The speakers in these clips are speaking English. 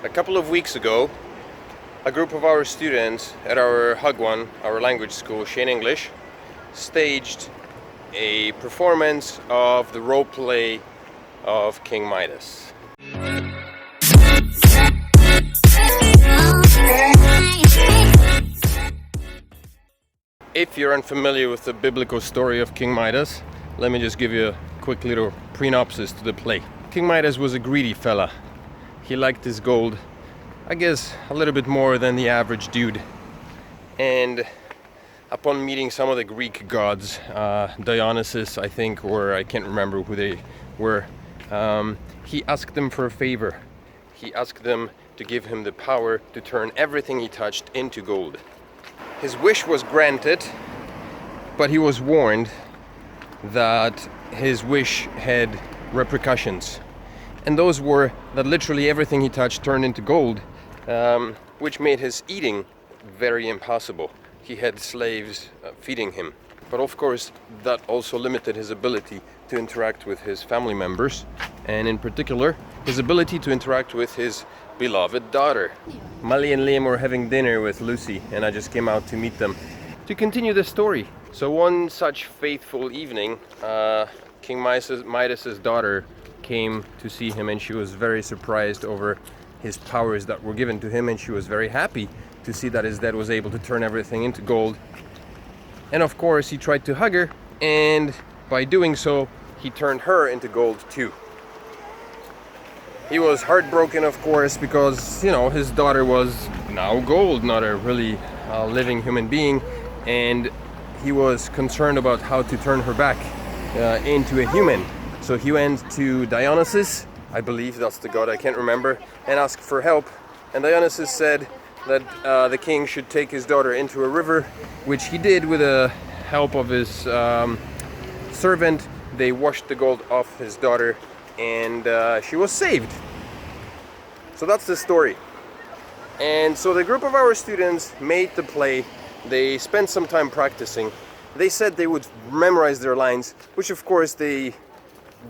A couple of weeks ago, a group of our students at our Hagwon, our language school, Shane English, staged a performance of the role play of King Midas. If you're unfamiliar with the biblical story of King Midas, let me just give you a quick little synopsis to the play. King Midas was a greedy fella. He liked his gold, I guess, a little bit more than the average dude. And upon meeting some of the Greek gods, Dionysus, I think, or I can't remember who they were, he asked them for a favor. He asked them to give him the power to turn everything he touched into gold. His wish was granted, but he was warned that his wish had repercussions. And those were that literally everything he touched turned into gold, which made his eating very impossible. He had slaves feeding him. But of course, that also limited his ability to interact with his family members, and in particular, his ability to interact with his beloved daughter. Mali and Liam were having dinner with Lucy, and I just came out to meet them to continue the story. So one such faithful evening, King Midas's daughter came to see him, and she was very surprised over his powers that were given to him, and she was very happy to see that his dad was able to turn everything into gold. And of course he tried to hug her, and by doing so he turned her into gold too. He was heartbroken, of course, because his daughter was now gold, not a really living human being, and he was concerned about how to turn her back into a human. So he went to Dionysus, I believe that's the god, I can't remember, and asked for help. And Dionysus said that the king should take his daughter into a river, which he did with the help of his servant. They washed the gold off his daughter, and she was saved. So that's the story. And so the group of our students made the play. They spent some time practicing. They said they would memorize their lines, which of course they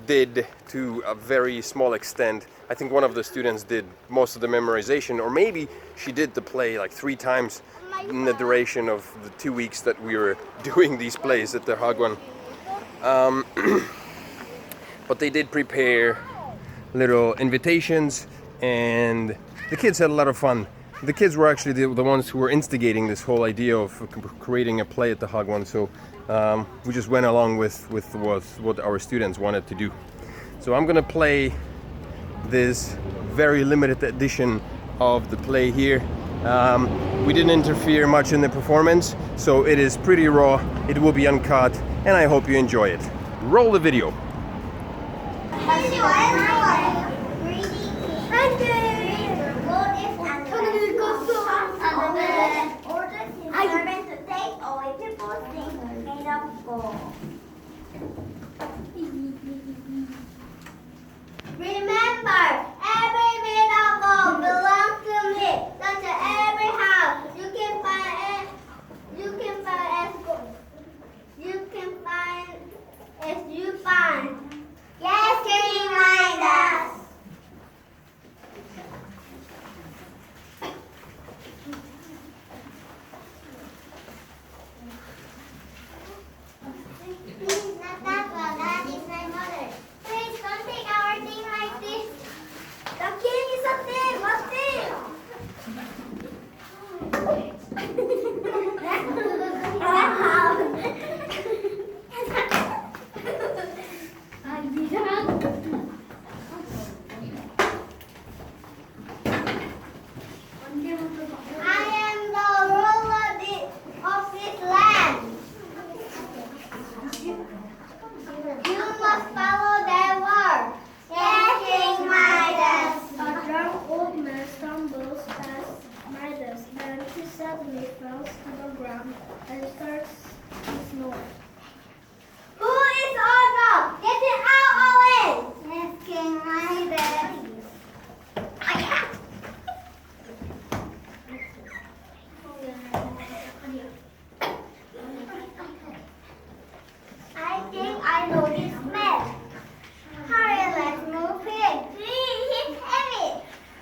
did to a very small extent. I think one of the students did most of the memorization, or maybe she did the play like 3 times in the duration of the 2 weeks that we were doing these plays at the Hagwon. But they did prepare little invitations, and the kids had a lot of fun. The kids were actually the ones who were instigating this whole idea of creating a play at the Hagwon, so we just went along with what our students wanted to do. So I'm gonna play this very limited edition of the play here. We didn't interfere much in the performance, so it is pretty raw, it will be uncut, and I hope you enjoy it. Roll the video. Remember, every miracle belongs to me. Such as every house you can find as you find. Yes, King Midas. Suddenly falls to the ground and starts to snore. Who is Argo? Get it out, Owen! Yes, King Midas. I think I know this man. Hurry, let's move him. He's heavy.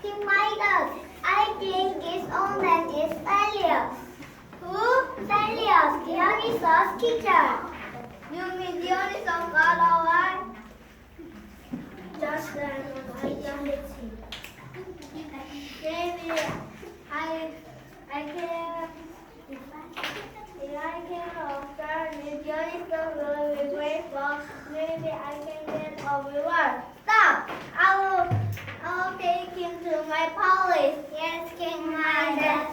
King Midas. Midas. I think his own name is Helios. Who? Helios, Dionysus' teacher. You mean Dionysus got away? Just then, Midas hits him. Maybe if I can observe Dionysus will be grateful, maybe I can get a reward. Stop! I will take him to my palace. Yes, King Midas.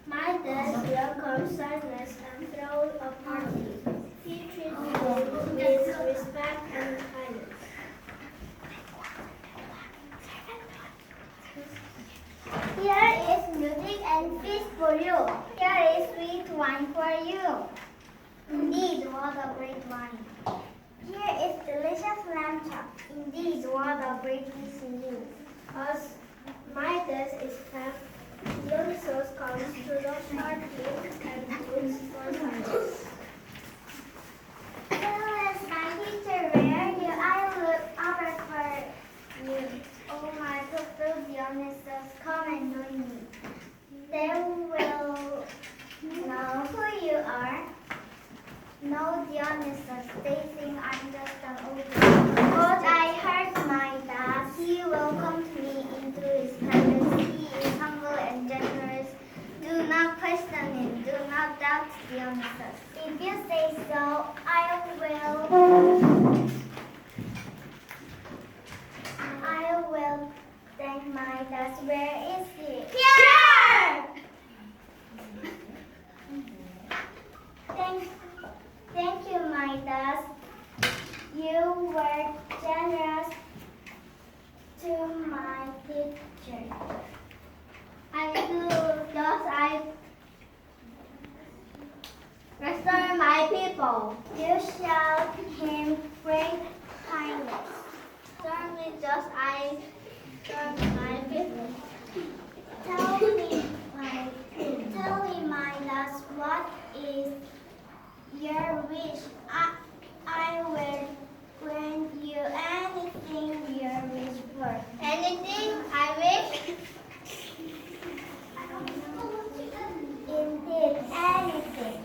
Midas welcomes sadness and throws a party. He treats him with respect and kindness. Here is music and feast for you. Here is sweet wine for you. Indeed, what a great wine. Here is delicious lamb chop. Indeed, what a great feast indeed. As Midas is fat, Dionysus comes to the party and looks for Midas. Yes, my teacher, where are you? I look over for you. Oh my good Dionysus, come and join me. They will know who you are. No, Dionysus, they think I'm just an old man. But I heard Midas. He welcomed me into his palace. He is humble and generous. Do not question him. Do not doubt Dionysus. If you say so, I will thank Midas. Where is he? Here! Thank you, Midas. You were generous to my teacher. I do just I restore my people. You shall him great kindness. Certainly just I serve my people. Tell me, Midas, what is your wish? I will grant you anything you wish for. Anything I wish? Indeed, anything.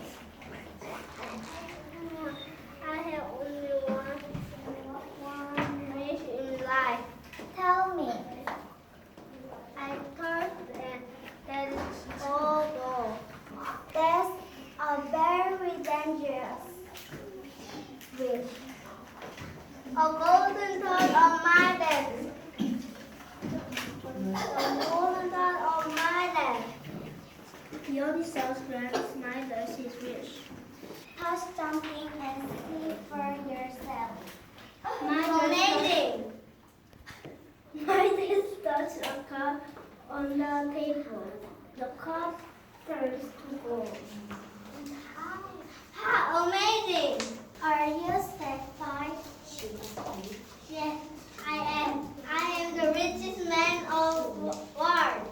I have only one wish in life. Tell me. I thought that is all. That's a very dangerous wish. A golden thought on my desk. A golden thought on my desk. Dionysus grants Midas his wish. Touch something and see for yourself. Amazing! Midas touched a cup on the table. The cup turns to gold. How amazing! Are you satisfied? Yes, I am. I am the richest man of the world.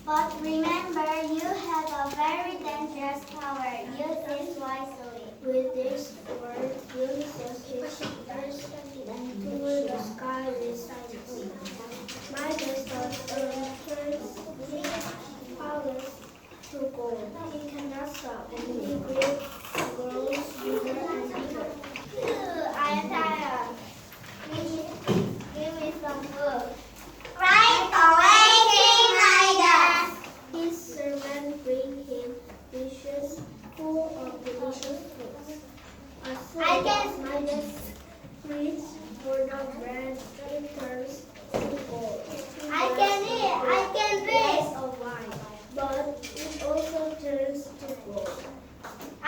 But remember, you have a very dangerous power. Use it wisely. With these words, Ulysses reached earth and filled the sky with silence. Midas turns his powers to gold. He cannot stop, and he grows bigger and bigger. I am tired. Give me some food. Right away, King Midas. His servants bring him dishes full of delicious food. As soon as Midas reaches for the bread, it turns to gold. I can eat. I can drink. Of wine, but it also turns to gold. I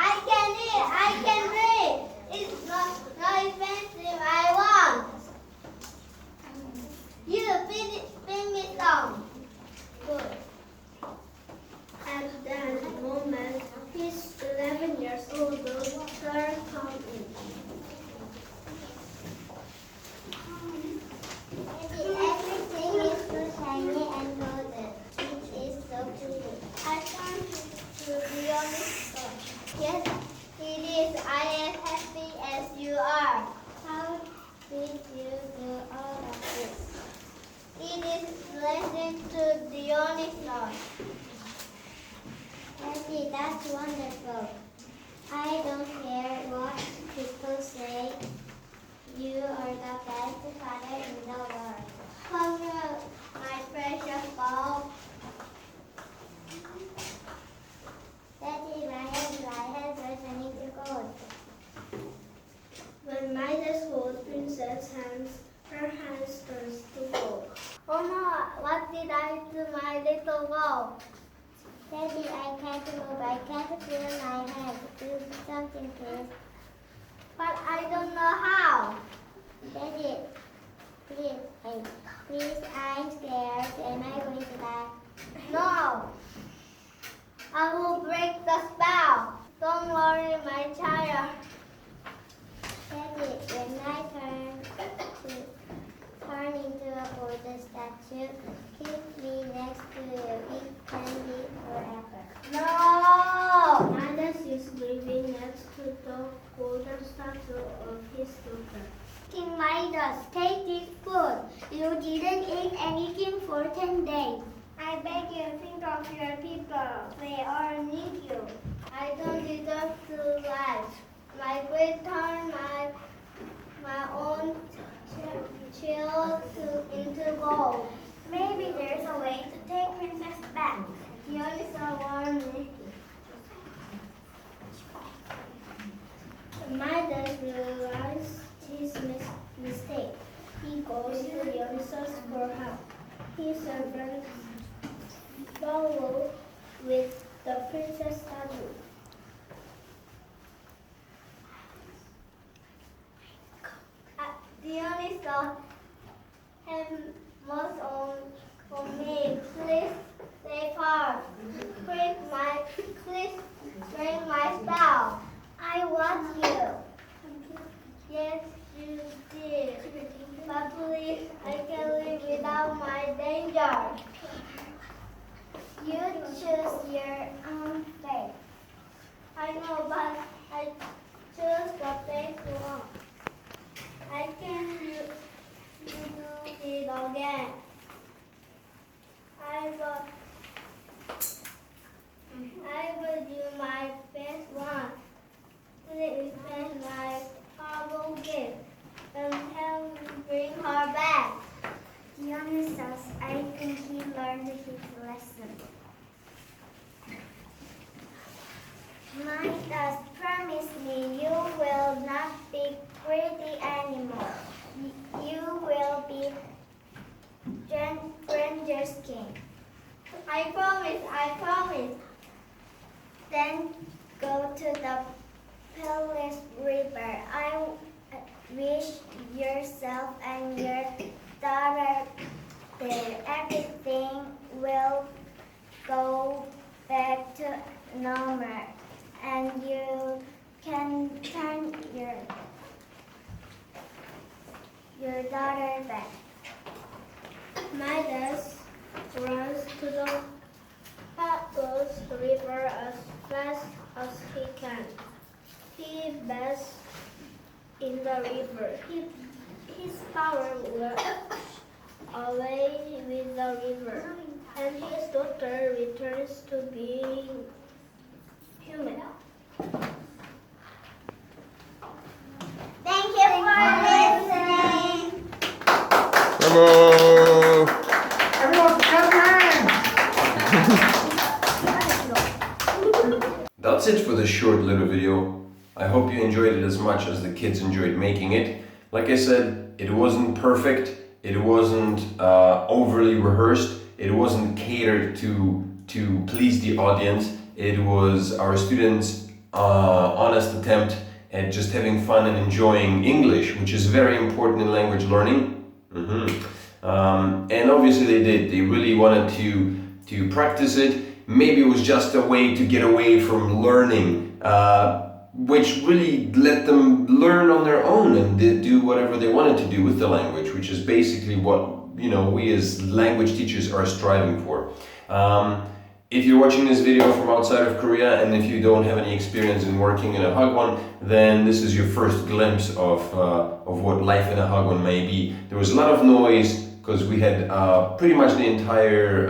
listen to Dionysus. Daddy, that's wonderful. I don't care what people say. You are the best father in the world. Hug my precious ball. Daddy, my hands are turning to gold. When Midas holds Princess' hands, her hands turns to gold. Oh no, what did I do, my little ball? Daddy, I can't move. I can't feel my head. Do something, please. But I don't know how. Daddy, please, I'm scared. Am I going to die? No. I will break the spell. Don't worry, my child. Daddy, when I turn into a golden statue, keep me next to you. We can live forever. No! Midas is living next to the golden statue of his daughter. King Midas, take this food. You didn't eat anything for 10 days. I beg you, think of your people. They all need you. I don't deserve to live. My great turn my own child into gold. Maybe there's a way to take Princess back. Dionysus warned me. Midas realized his mistake. He goes to Dionysus for help. His servants follow with the princess statue. Dionysus him most on me. Please stay far. Please break my spell. I want you. Yes, you did. But please, I can live without my danger. You choose your own fate. I know, but I choose the fate one. I can do it again. I will do my best one. Please send my horrible gift and help me bring her back. Dionysus, I think he learned his lesson. Midas, promise me you will not be greedy anymore. You will be Stranger's king. I promise. Then go to the Palace River. I wish yourself and your daughter there. Everything will go back to normal, and you can turn your daughter back. Midas runs to the Hagwon river as fast as he can. He bathes in the river. His power will away with the river, and his daughter returns to being human. Thank you for listening. Bravo! Everyone, clap your hands! That's it for this short little video. I hope you enjoyed it as much as the kids enjoyed making it. Like I said, it wasn't perfect, it wasn't overly rehearsed, it wasn't catered to please the audience. It was our students' honest attempt at just having fun and enjoying English, which is very important in language learning. And obviously they did. They really wanted to practice it. Maybe it was just a way to get away from learning, which really let them learn on their own and do whatever they wanted to do with the language, which is basically what we as language teachers are striving for. If you're watching this video from outside of Korea and if you don't have any experience in working in a Hagwon, then this is your first glimpse of what life in a Hagwon may be. There was a lot of noise, because we had pretty much the entire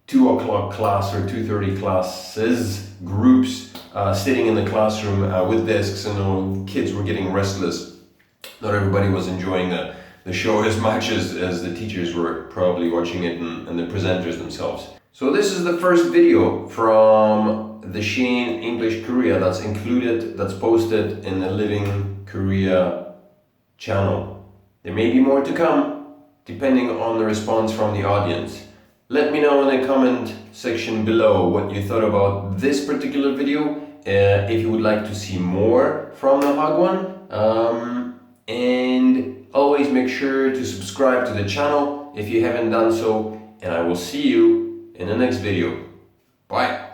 2 o'clock class or 2:30 classes, groups sitting in the classroom with desks, and kids were getting restless. Not everybody was enjoying the show as much as the teachers were probably watching it and the presenters themselves. So this is the first video from the Shein English Korea that's posted in the Living Korea channel. There may be more to come, depending on the response from the audience. Let me know in the comment section below what you thought about this particular video, if you would like to see more from the Hagwon, and always make sure to subscribe to the channel if you haven't done so, and I will see you in the next video. Bye!